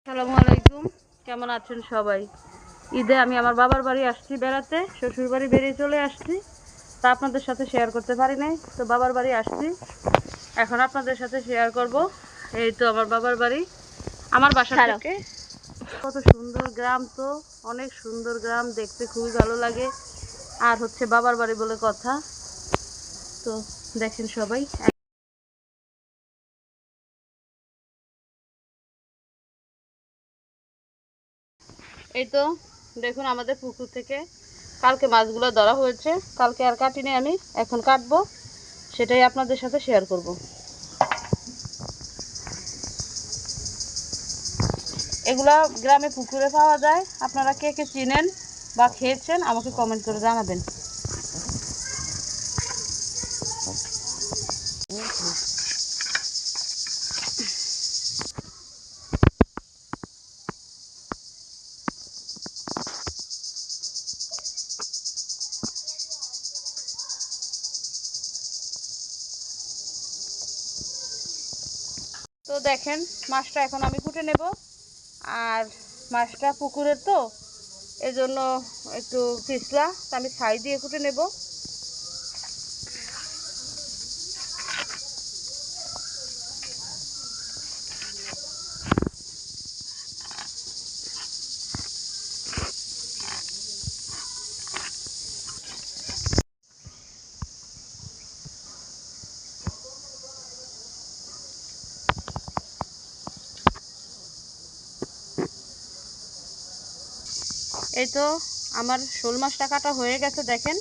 আসসালামু আলাইকুম, কেমন আছেন সবাই? ঈদে আমি আমার বাবার বাড়ি আসছি বেড়াতে, শ্বশুর বাড়ি বেরিয়ে চলে আসছি। তা আপনাদের সাথে শেয়ার করতে পারি নাই, তো বাবার বাড়ি আসছি, এখন আপনাদের সাথে শেয়ার করব। এই তো আমার বাবার বাড়ি, আমার বাসা থেকে। কত সুন্দর গ্রাম, তো অনেক সুন্দর গ্রাম, দেখতে খুবই ভালো লাগে। আর হচ্ছে বাবার বাড়ি বলে কথা। তো দেখেন সবাই, এই তো দেখুন আমাদের পুকুর থেকে কালকে মাছগুলো ধরা হয়েছে। কালকে আর কাটিনি আমি, এখন কাটবো, সেটাই আপনাদের সাথে শেয়ার করব। এগুলা গ্রামে পুকুরে পাওয়া যায়। আপনারা কে কে চিনেন বা খেয়েছেন আমাকে কমেন্ট করে জানাবেন। তো দেখেন মাছটা এখন আমি কুটে নেব। আর মাছটা পুকুরের, তো এজন্য একটু পিছলা, তা আমি ছাই দিয়ে কুটে নেব। এই তো আমার শোল মাছটা কাটা হয়ে গেছে দেখেন।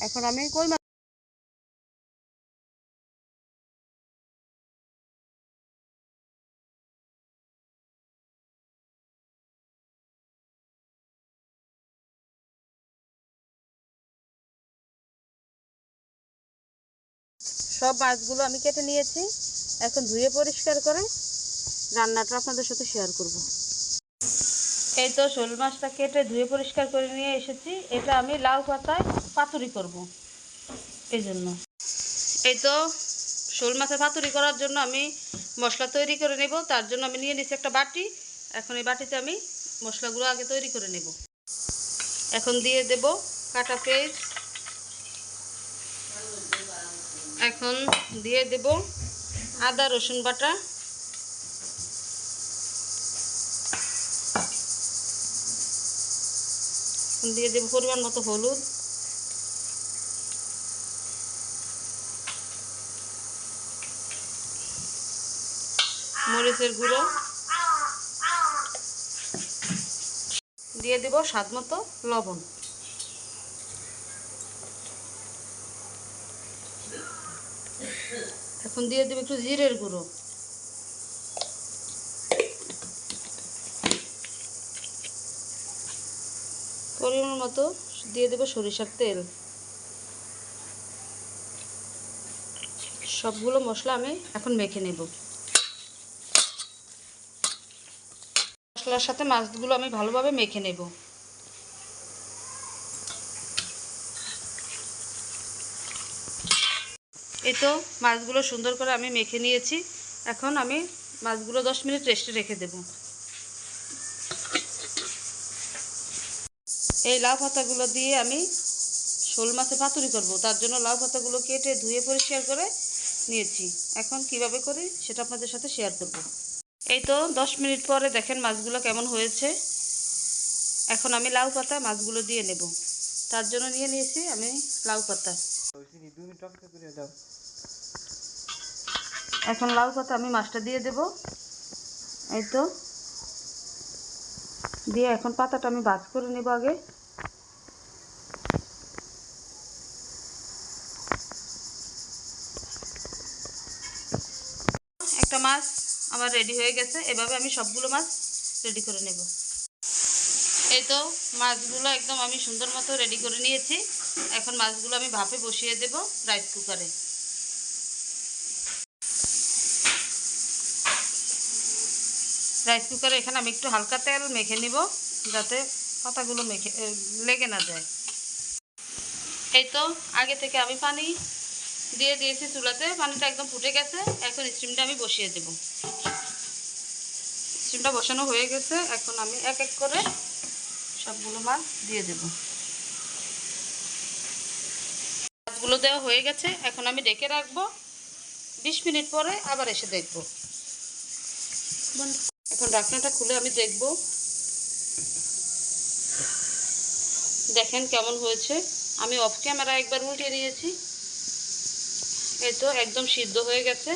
এখন আমি কই মাছ, সব মাছগুলো আমি কেটে নিয়েছি। এখন ধুয়ে পরিষ্কার করে রান্নাটা আপনাদের সাথে শেয়ার করব। এই তো শোল মাছটা কেটে ধুয়ে পরিষ্কার করে নিয়ে এসেছি। এটা আমি লাউ পাতায় পাতুরি করব, এই জন্য। এই তো শোল মাছের পাতুরি করার জন্য আমি মশলা তৈরি করে নেব। তার জন্য আমি নিয়ে নিচ্ছি একটা বাটি। এখন এই বাটিতে আমি মশলাগুলো আগে তৈরি করে নেব। এখন দিয়ে দেব কাটা পেঁয়াজ, এখন দিয়ে দেব আদা রসুন বাটা, দিয়ে দেব পরিমাণ মতো হলুদ, মরিচের গুঁড়ো, দিয়ে দেব স্বাদ মতো লবণ। এখন দিয়ে দেব একটু জিরের গুঁড়ো, পরিমাণ মতো দিয়ে দেব সরিষার তেল। সবগুলো মশলা আমি এখন মেখে নেব। মশলার সাথে মাছগুলো আমি ভালোভাবে মেখে নেব। এই তো মাছগুলো সুন্দর করে আমি মেখে নিয়েছি। এখন আমি মাছগুলো 10 মিনিট রেস্টে রেখে দেব। এই লাউ পাতাগুলো দিয়ে আমি শোল মাছে পাতুরি করব, তার জন্য লাউ পাতাগুলো কেটে ধুয়ে পরিষ্কার করে নিয়েছি। এখন কিভাবে করি সেটা আপনাদের সাথে শেয়ার করব। এই তো 10 মিনিট পরে দেখেন মাছগুলো কেমন হয়েছে। এখন আমি লাউ পাতা মাছগুলো দিয়ে নেব, তার জন্য নিয়ে নিয়েছি আমি লাউ পাতা। এখন লাউ পাতা আমি মাছটা দিয়ে দেব। এই তো দিয়ে এখন পাতাটা আমি ভাজ করে নেব আগে। একটা মাছ আমার রেডি হয়ে গেছে। এভাবে আমি সবগুলো মাছ রেডি করে নেব। এই তো মাছগুলো একদম আমি সুন্দর মতো রেডি করে নিয়েছি। এখন মাছগুলো আমি ভাপে বসিয়ে দেব রাইস কুকারে। রাইস কুকারে এখানে আমি একটু হালকা তেল মেখে নিব, যাতে পাতাগুলো লেগে না যায়। এই তো আগে থেকে আমি পানি দিয়ে দিয়েছি চুলাতে, পানিটা একদম ফুটে গেছে। এখন স্টিমটা আমি বসিয়ে দেব। স্টিমটা বসানো হয়ে গেছে। এখন আমি এক এক করে সবগুলো মাছ দিয়ে দেব। মাছগুলো দেওয়া হয়ে গেছে, এখন আমি ঢেকে রাখবো। 20 মিনিট পরে আবার এসে দেখব। এখন ঢাকনাটা খুলে আমি দেখব, দেখেন কেমন হয়েছে। আমি অফ ক্যামেরা একবার উল্টে নিয়েছি, এই তো একদম সিদ্ধ হয়ে গেছে।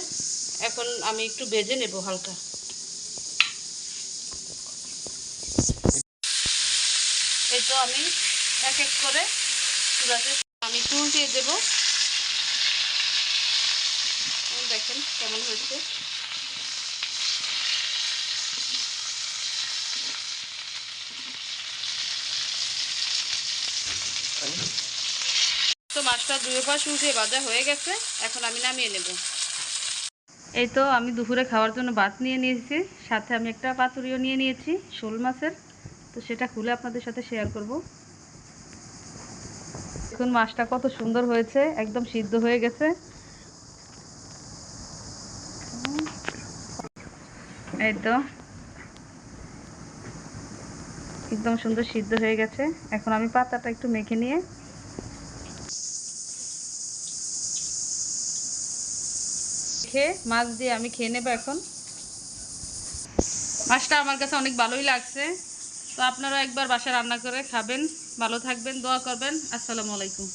এখন আমি একটু ভেজে নেব হালকা। এই তো আমি এক এক করে চুলাতে আমি একটু উল্টিয়ে দেব। দেখেন কেমন হয়েছে। তো মাছটা দুই পাশ উল্টিয়ে ভাজা হয়ে গেছে, এখন আমি নামিয়ে নেব। এই তো আমি দুপুরে খাওয়ার জন্য ভাত নিয়ে নিয়েছি, সাথে আমি একটা পাতুরিও নিয়ে নিয়েছি শোল মাছের। তো সেটা খুলে আপনাদের সাথে শেয়ার করব। দেখুন মাছটা কত সুন্দর হয়েছে, একদম সিদ্ধ হয়ে গেছে। এই তো একদম সুন্দর সিদ্ধ হয়ে গেছে। এখন আমি পাতাটা একটু মেখে নিয়ে মাছ দিয়ে আমি খেয়ে নেব। এখন মাছটা আমার কাছে অনেক ভালোই লাগছে। তো আপনারা একবার বাসায় রান্না করে খাবেন। ভালো থাকবেন, দোয়া করবেন। আসসালামু আলাইকুম।